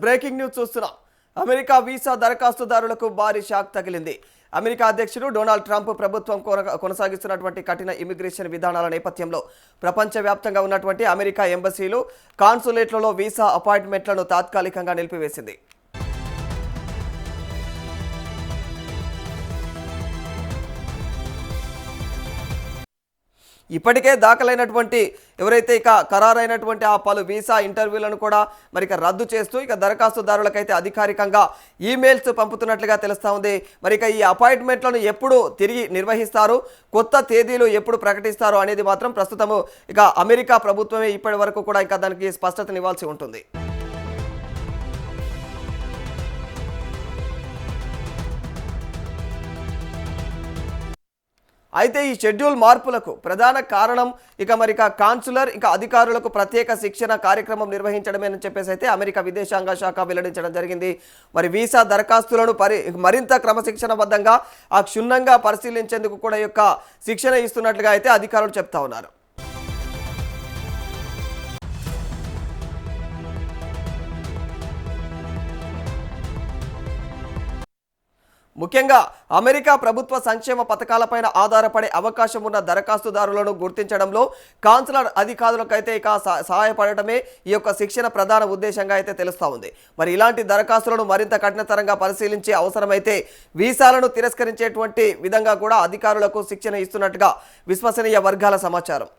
Breaking news చూస్తున్నాం. America visa దరఖాస్తుదారులకు భారీ shock తగిలింది. అమెరికా అధ్యక్షుడు డొనాల్డ్ ట్రంప్ ప్రభుత్వం కొనసాగిస్తున్నటువంటి కఠిన ఇమిగ్రేషన్ విధానాల నేపథ్యంలో ప్రపంచవ్యాప్తంగా ఉన్నటువంటి అమెరికా ఎంబసీలు, కాన్సులేట్లలో వీసా అపాయింట్మెంట్లను తాత్కాలికంగా నిలిపివేసింది. ఇప్పటికే దాఖలైనటువంటి ఎవరైతే ఖరారైనటువంటి ఆ పలు వీసా ఇంటర్వ్యూలను కూడా రద్దు చేస్తూ దరఖాస్తుదారులకైతే అధికారికంగా ఈమెయిల్స్ పంపుతున్నట్లుగా తెలుస్తూ ఉంది. ఈ అపాయింట్మెంట్లను ఎప్పుడు తిరిగి నిర్వహిస్తారు, కొత్త తేదీలు ఎప్పుడు ప్రకటిస్తారు అనేది మాత్రం ప్రస్తుతము అమెరికా ప్రభుత్వమే ఇప్పటి వరకు కూడా దానికి స్పష్టతనివ్వాల్సి ఉంటుంది. అయితే ఈ షెడ్యూల్ మార్పులకు ప్రధాన కారణం కాన్సులర్ అధికారులకు ప్రత్యేక శిక్షణ కార్యక్రమం నిర్వహించడమేనని చెప్పేసి అయితే అమెరికా విదేశాంగ శాఖ వెల్లడించడం జరిగింది. వీసా దరఖాస్తులను మరింత క్రమశిక్షణబద్ధంగా క్షుణ్ణంగా పరిశీలించేందుకు కూడా శిక్షణ ఇస్తున్నట్లుగా అయితే అధికారులు చెప్తా ఉన్నారు. ముఖ్యంగా అమెరికా ప్రభుత్వ సంక్షేమ పథకాలపైన ఆధారపడే అవకాశం ఉన్న దరఖాస్తుదారులను గుర్తించడంలో కాన్సులర్ అధికారులకైతే సహాయపడటమే ఈ శిక్షణ ప్రధాన ఉద్దేశంగా అయితే తెలుస్తూ ఉంది. ఇలాంటి దరఖాస్తులను మరింత కఠినతరంగా పరిశీలించే అవసరమైతే వీసాలను తిరస్కరించేటువంటి విధంగా కూడా అధికారులకు శిక్షణ ఇస్తున్నట్టుగా విశ్వసనీయ వర్గాల సమాచారం.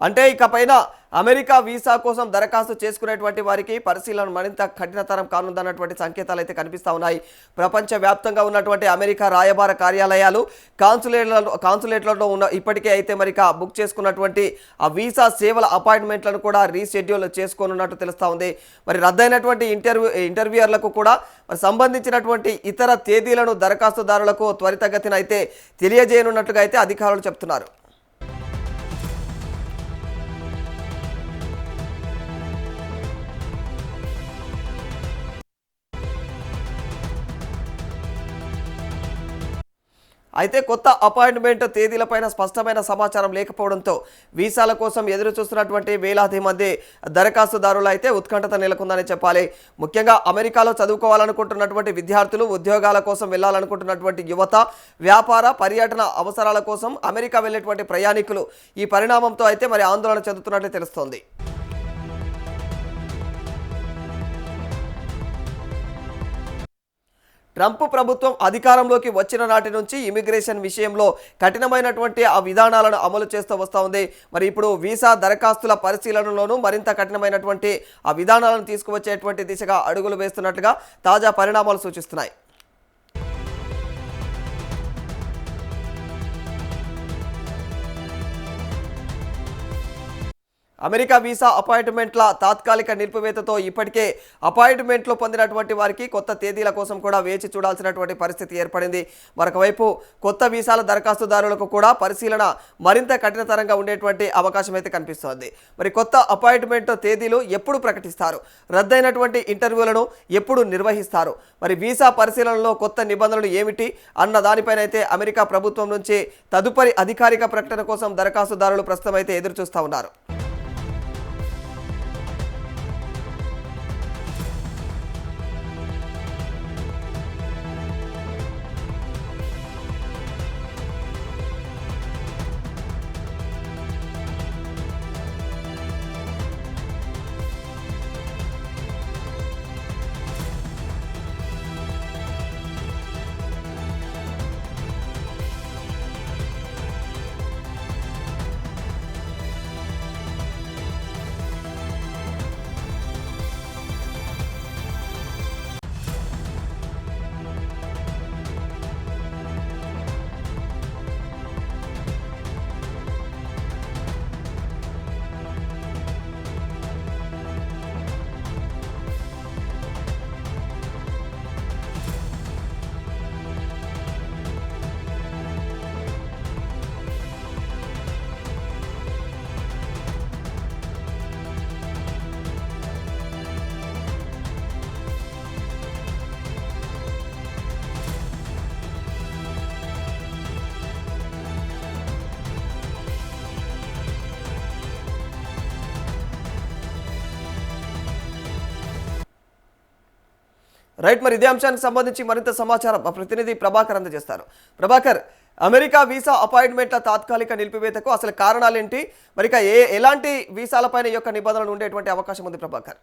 అంటే ఇకపైన అమెరికా వీసా కోసం దరఖాస్తు చేసుకునేటువంటి వారికి పరిశీలన మరింత కఠినతరం కానుందన్నటువంటి సంకేతాలు అయితే కనిపిస్తూ ఉన్నాయి. ప్రపంచవ్యాప్తంగా ఉన్నటువంటి అమెరికా రాయబార కార్యాలయాలు, కాన్సులేట్లలో ఉన్న ఇప్పటికే అయితే బుక్ చేసుకున్నటువంటి ఆ వీసా సేవల అపాయింట్మెంట్లను కూడా రీషెడ్యూల్ చేసుకోనున్నట్టు తెలుస్తూ ఉంది. రద్దయినటువంటి ఇంటర్వ్యూయర్లకు కూడా సంబంధించినటువంటి ఇతర తేదీలను దరఖాస్తుదారులకు త్వరితగతిన అయితే తెలియజేయనున్నట్లుగా అయితే అధికారులు చెప్తున్నారు. అయితే కొత్త అపాయింట్మెంట్ తేదీలపైన స్పష్టమైన సమాచారం లేకపోవడంతో వీసాల కోసం ఎదురు చూస్తున్నటువంటి వేలాది మంది దరఖాస్తుదారులు అయితే ఉత్కంఠత నెలకొందని చెప్పాలి. ముఖ్యంగా అమెరికాలో చదువుకోవాలనుకుంటున్నటువంటి విద్యార్థులు, ఉద్యోగాల కోసం వెళ్ళాలనుకుంటున్నటువంటి యువత, వ్యాపార, పర్యటన అవసరాల కోసం అమెరికా వెళ్ళేటువంటి ప్రయాణికులు ఈ పరిణామంతో అయితే ఆందోళన చెందుతున్నట్లు తెలుస్తోంది. ట్రంప్ ప్రభుత్వం అధికారంలోకి వచ్చిన నాటి నుంచి ఇమిగ్రేషన్ విషయంలో కఠినమైనటువంటి ఆ విధానాలను అమలు చేస్తూ వస్తూ ఉంది. ఇప్పుడు వీసా దరఖాస్తుల పరిశీలనలోనూ మరింత కఠినమైనటువంటి ఆ విధానాలను తీసుకువచ్చేటువంటి దిశగా అడుగులు వేస్తున్నట్లుగా తాజా పరిణామాలు సూచిస్తున్నాయి. అమెరికా వీసా అపాయింట్మెంట్ల తాత్కాలిక నిలిపివేతతో ఇప్పటికే అపాయింట్మెంట్లు పొందినటువంటి వారికి కొత్త తేదీల కోసం కూడా వేచి చూడాల్సినటువంటి పరిస్థితి ఏర్పడింది. మరొకవైపు కొత్త వీసాల దరఖాస్తుదారులకు కూడా పరిశీలన మరింత కఠినతరంగా ఉండేటువంటి అవకాశం అయితే కనిపిస్తోంది. కొత్త అపాయింట్మెంట్ తేదీలు ఎప్పుడు ప్రకటిస్తారు, రద్దయినటువంటి ఇంటర్వ్యూలను ఎప్పుడు నిర్వహిస్తారు, వీసా పరిశీలనలో కొత్త నిబంధనలు ఏమిటి అన్న దానిపైన అయితే అమెరికా ప్రభుత్వం నుంచి తదుపరి అధికారిక ప్రకటన కోసం దరఖాస్తుదారులు ప్రస్తుతం అయితే ఎదురు చూస్తూ ఉన్నారు. రైట్, మరి ఇదే అంశానికి సంబంధించి మరింత సమాచారం మా ప్రతినిధి ప్రభాకర్ అందజేస్తారు. ప్రభాకర్, అమెరికా వీసా అపాయింట్మెంట్ల తాత్కాలిక నిలిపివేతకు అసలు కారణాలేంటి? మరి ఇక ఎలాంటి వీసాలపైన ఈ యొక్క నిబంధనలు ఉండేటువంటి అవకాశం ఉంది ప్రభాకర్?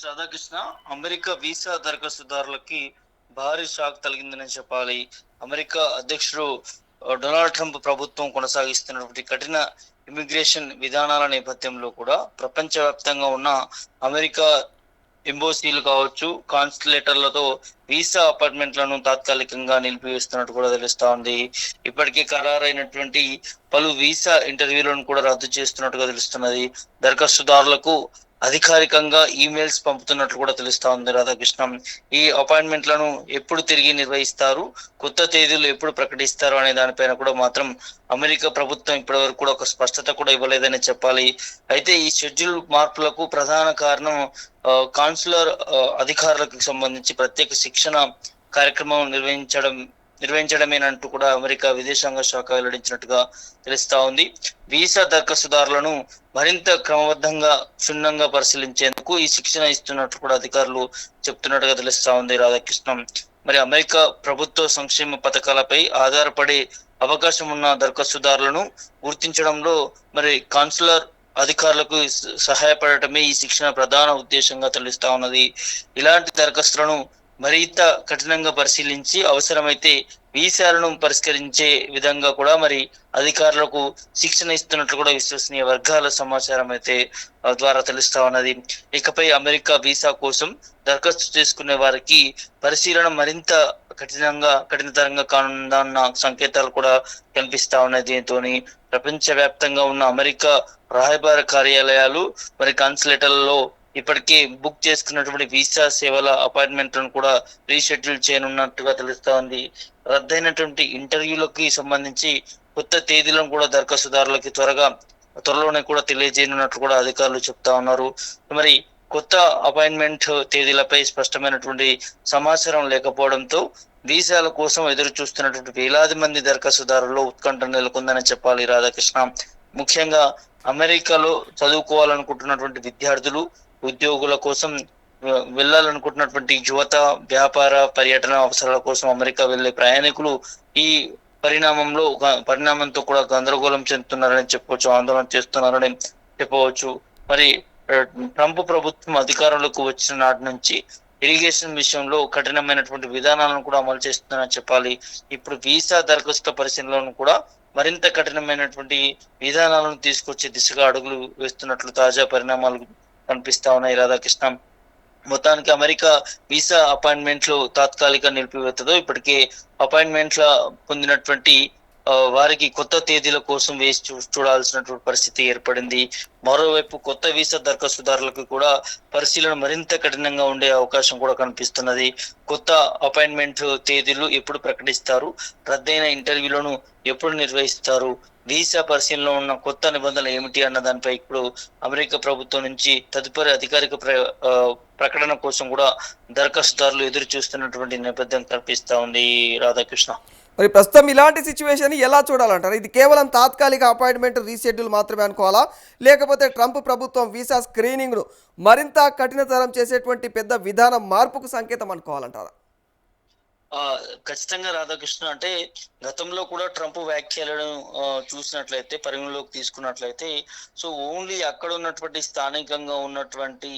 రాధాకృష్ణ, అమెరికా వీసా దరఖాస్తుదారులకి భారీ షాక్ తగిలిందని చెప్పాలి. అమెరికా అధ్యక్షుడు డొనాల్డ్ ట్రంప్ ప్రభుత్వం కొనసాగిస్తున్నటువంటి కఠిన ఇమిగ్రేషన్ విధానాల నేపథ్యంలో కూడా ప్రపంచవ్యాప్తంగా ఉన్న అమెరికా ఎంబోసీలు కావచ్చు, కాన్సులేటర్లతో వీసా అపాయింట్మెంట్లను తాత్కాలికంగా నిలిపివేస్తున్నట్టు కూడా తెలుస్తా ఉంది. ఇప్పటికే ఖరారైనటువంటి పలు వీసా ఇంటర్వ్యూలను కూడా రద్దు చేస్తున్నట్టుగా తెలుస్తున్నది. దరఖాస్తుదారులకు అధికారికంగా ఈమెయిల్స్ పంపుతున్నట్లు కూడా తెలుస్తా ఉంది రాధాకృష్ణ. ఈ అపాయింట్మెంట్లను ఎప్పుడు తిరిగి నిర్వహిస్తారు, కొత్త తేదీలు ఎప్పుడు ప్రకటిస్తారు అనే దానిపైన కూడా మాత్రం అమెరికా ప్రభుత్వం ఇప్పటి వరకు కూడా ఒక స్పష్టత కూడా ఇవ్వలేదని చెప్పాలి. అయితే ఈ షెడ్యూల్ మార్పులకు ప్రధాన కారణం కాన్సులర్ అధికారులకు సంబంధించి ప్రత్యేక శిక్షణ కార్యక్రమం నిర్వహించడమేనంటూ కూడా అమెరికా విదేశాంగ శాఖ వెల్లడించినట్టుగా తెలుస్తా ఉంది. వీసా దరఖాస్తుదారులను మరింత క్రమబద్ధంగా క్షుణ్ణంగా పరిశీలించేందుకు ఈ శిక్షణ ఇస్తున్నట్టు కూడా అధికారులు చెప్తున్నట్టుగా తెలుస్తా ఉంది రాధాకృష్ణ. మరి అమెరికా ప్రభుత్వ సంక్షేమ పథకాలపై ఆధారపడే అవకాశం ఉన్న దరఖాస్తుదారులను గుర్తించడంలో మరి కాన్సులర్ అధికారులకు సహాయపడటమే ఈ శిక్షణ ప్రధాన ఉద్దేశంగా తెలుస్తా ఉన్నది. ఇలాంటి దరఖాస్తులను మరింత కఠినంగా పరిశీలించి అవసరమైతే వీసాలను పరిష్కరించే విధంగా కూడా మరి అధికారులకు శిక్షణ ఇస్తున్నట్లు కూడా విశ్వసనీయ వర్గాల సమాచారం అయితే ద్వారా తెలుస్తా ఉన్నది. ఇకపై అమెరికా వీసా కోసం దరఖాస్తు చేసుకునే వారికి పరిశీలన మరింత కఠినతరంగా కానుందన్న సంకేతాలు కూడా కనిపిస్తా ఉన్నాయి. దీంతో ప్రపంచవ్యాప్తంగా ఉన్న అమెరికా రాయబార కార్యాలయాలు మరి కాన్సులేటర్లలో ఇప్పటికే బుక్ చేసుకున్నటువంటి వీసా సేవల అపాయింట్మెంట్లను కూడా రీషెడ్యూల్ చేయనున్నట్టుగా తెలుస్తా ఉంది. రద్దయినటువంటి ఇంటర్వ్యూలకి సంబంధించి కొత్త తేదీలను కూడా దరఖాస్తుదారులకి త్వరలోనే కూడా తెలియజేయనున్నట్లు కూడా అధికారులు చెప్తా ఉన్నారు. మరి కొత్త అపాయింట్మెంట్ తేదీలపై స్పష్టమైనటువంటి సమాచారం లేకపోవడంతో వీసాల కోసం ఎదురు చూస్తున్నటువంటి వేలాది మంది దరఖాస్తుదారుల్లో ఉత్కంఠ నెలకొందని చెప్పాలి రాధాకృష్ణ. ముఖ్యంగా అమెరికాలో చదువుకోవాలనుకుంటున్నటువంటి విద్యార్థులు, ఉద్యోగుల కోసం వెళ్ళాలనుకుంటున్నటువంటి యువత, వ్యాపార, పర్యటన అవసరాల కోసం అమెరికా వెళ్లే ప్రయాణికులు ఈ పరిణామంతో కూడా గందరగోళం చెందుతున్నారని చెప్పవచ్చు, ఆందోళన చేస్తున్నారని చెప్పవచ్చు. మరి ట్రంప్ ప్రభుత్వం అధికారంలోకి వచ్చిన నాటి నుంచి ఇరిగేషన్ విషయంలో కఠినమైనటువంటి విధానాలను కూడా అమలు చేస్తుందని చెప్పాలి. ఇప్పుడు వీసా దరఖాస్తుల పరిశీలనలను కూడా మరింత కఠినమైనటువంటి విధానాలను తీసుకొచ్చే దిశగా అడుగులు వేస్తున్నట్లు తాజా పరిణామాలు కనిపిస్తా ఉన్నాయి రాధాకృష్ణ. మొత్తానికి అమెరికా వీసా అపాయింట్మెంట్లు తాత్కాలిక నిలిపివేతతో ఇప్పటికే అపాయింట్మెంట్ల పొందినటువంటి వారికి కొత్త తేదీల కోసం వేసి చూడాల్సినటువంటి పరిస్థితి ఏర్పడింది. మరోవైపు కొత్త వీసా దరఖాస్తుదారులకు కూడా పరిశీలన మరింత కఠినంగా ఉండే అవకాశం కూడా కనిపిస్తున్నది. కొత్త అపాయింట్మెంట్ తేదీలు ఎప్పుడు ప్రకటిస్తారు, రద్దయిన ఇంటర్వ్యూలను ఎప్పుడు నిర్వహిస్తారు, వీసా పరిశీలనలో ఉన్న కొత్త నిబంధనలు ఏమిటి అన్న దానిపై ఇప్పుడు అమెరికా ప్రభుత్వం నుంచి తదుపరి అధికారిక ప్రకటన కోసం కూడా దరఖాస్తుదారులు ఎదురు చూస్తున్నటువంటి నేపథ్యం కనిపిస్తా ఉంది రాధాకృష్ణ. మరి ప్రస్తుతం ఇలాంటి సిచ్యువేషన్ ఎలా చూడాలంటారు? ఇది కేవలం తాత్కాలిక అపాయింట్మెంట్ రీషెడ్యూల్ మాత్రమే అనుకోవాలా, లేకపోతే ట్రంప్ ప్రభుత్వం వీసా స్క్రీనింగ్ను మరింత కఠినతరం చేసేటువంటి పెద్ద విధానం మార్పుకు సంకేతం అనుకోవాలంటారా? ఖచ్చితంగా రాధాకృష్ణ. అంటే గతంలో కూడా ట్రంప్ వ్యాఖ్యలను చూసినట్లయితే, పరిగణలోకి తీసుకున్నట్లయితే, సో ఓన్లీ అక్కడ ఉన్నటువంటి స్థానికంగా ఉన్నటువంటి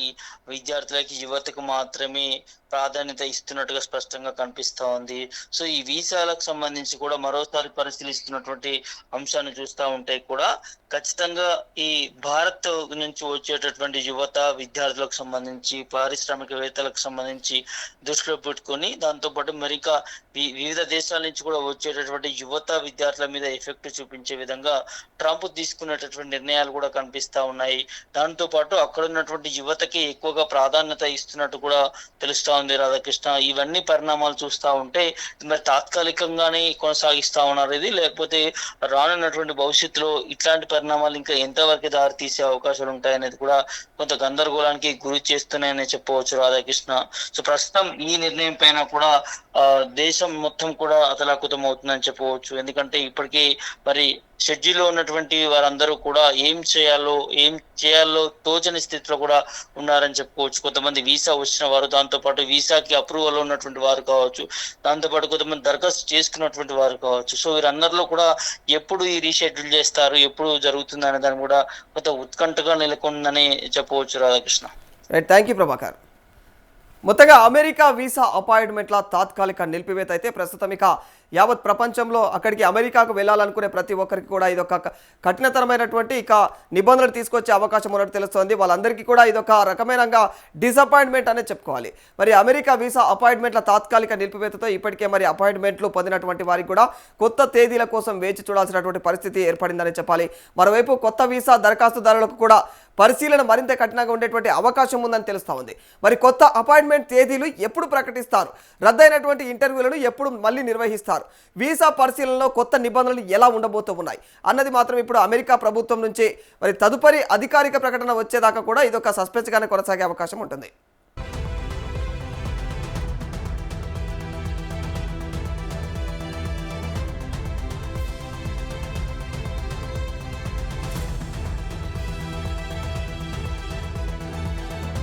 విద్యార్థులకి, యువతకు మాత్రమే ప్రాధాన్యత ఇస్తున్నట్టుగా స్పష్టంగా కనిపిస్తా ఉంది. సో ఈ వీసాలకు సంబంధించి కూడా మరోసారి పరిశీలిస్తున్నటువంటి అంశాన్ని చూస్తూ ఉంటే కూడా ఖచ్చితంగా ఈ భారత్ నుంచి వచ్చేటటువంటి యువత, విద్యార్థులకు సంబంధించి, పారిశ్రామికవేత్తలకు సంబంధించి దృష్టిలో పెట్టుకొని దాంతోపాటు అమెరికా వివిధ దేశాల నుంచి కూడా వచ్చేటటువంటి యువత, విద్యార్థుల మీద ఎఫెక్ట్ చూపించే విధంగా ట్రంప్ తీసుకునేటటువంటి నిర్ణయాలు కూడా కనిపిస్తా ఉన్నాయి. దాంతో పాటు అక్కడ ఉన్నటువంటి యువతకి ఎక్కువగా ప్రాధాన్యత ఇస్తున్నట్టు కూడా తెలుస్తా ఉంది రాధాకృష్ణ. ఇవన్నీ పరిణామాలు చూస్తా ఉంటే మరి తాత్కాలికంగానే కొనసాగిస్తా ఉన్నారు ఇది, లేకపోతే రానున్నటువంటి భవిష్యత్తులో ఇట్లాంటి పరిణామాలు ఇంకా ఎంతవరకు దారి తీసే అవకాశాలు ఉంటాయనేది కూడా కొంత గందరగోళానికి గురి చేస్తున్నాయని చెప్పవచ్చు రాధాకృష్ణ. సో ప్రస్తుతం ఈ నిర్ణయం పైన కూడా దేశం మొత్తం కూడా అతలాకుతం అవుతుందని చెప్పవచ్చు. ఎందుకంటే ఇప్పటికీ మరి షెడ్యూల్లో ఉన్నటువంటి వారందరూ కూడా ఏం చేయాలో తోచని స్థితిలో కూడా ఉన్నారని చెప్పుకోవచ్చు. కొంతమంది వీసా వచ్చిన వారు, దాంతోపాటు వీసాకి అప్రూవల్ ఉన్నటువంటి వారు కావచ్చు, దాంతోపాటు కొంతమంది దరఖాస్తు చేసుకున్నటువంటి వారు కావచ్చు. సో వీరందరిలో కూడా ఎప్పుడు ఈ రీషెడ్యూల్ చేస్తారు, ఎప్పుడు జరుగుతుంది అనే దాన్ని కూడా కొంత ఉత్కంఠగా నెలకొందని చెప్పవచ్చు Radhakrishna. Right, thank you Prabhakar. మొత్తంగా అమెరికా వీసా అపాయింట్మెంట్ల తాత్కాలిక నిలిపివేత అయితే ప్రస్తుతం ఇక యావత్ ప్రపంచంలో అక్కడికి అమెరికాకు వెళ్ళాలనుకునే ప్రతి ఒక్కరికి కూడా ఇదొక కఠినతరమైనటువంటి ఇక నిబంధనలు తీసుకొచ్చే అవకాశం ఉన్నట్టు తెలుస్తోంది. వాళ్ళందరికీ కూడా ఇదొక రకమైన డిసప్పాయింట్మెంట్ అనేది చెప్పుకోవాలి. మరి అమెరికా వీసా అపాయింట్మెంట్ల తాత్కాలిక నిలిపివేతతో ఇప్పటికే మరి అపాయింట్మెంట్లు పొందినటువంటి వారికి కూడా కొత్త తేదీల కోసం వేచి చూడాల్సినటువంటి పరిస్థితి ఏర్పడిందని చెప్పాలి. మరోవైపు కొత్త వీసా దరఖాస్తుదారులకు కూడా పరిశీలన మరింత కఠినంగా ఉండేటువంటి అవకాశం ఉందని తెలుస్తూ ఉంది. మరి కొత్త అపాయింట్మెంట్ తేదీలు ఎప్పుడు ప్రకటిస్తారు, రద్దయినటువంటి ఇంటర్వ్యూలను ఎప్పుడు మళ్ళీ నిర్వహిస్తారు, వీసా పరిశీలనలో కొత్త నిబంధనలు ఎలా ఉండబోతూ ఉన్నాయి అన్నది మాత్రం ఇప్పుడు అమెరికా ప్రభుత్వం నుంచి మరి తదుపరి అధికారిక ప్రకటన వచ్చేదాకా కూడా ఇదొక సస్పెన్స్గానే కొనసాగే అవకాశం ఉంటుంది.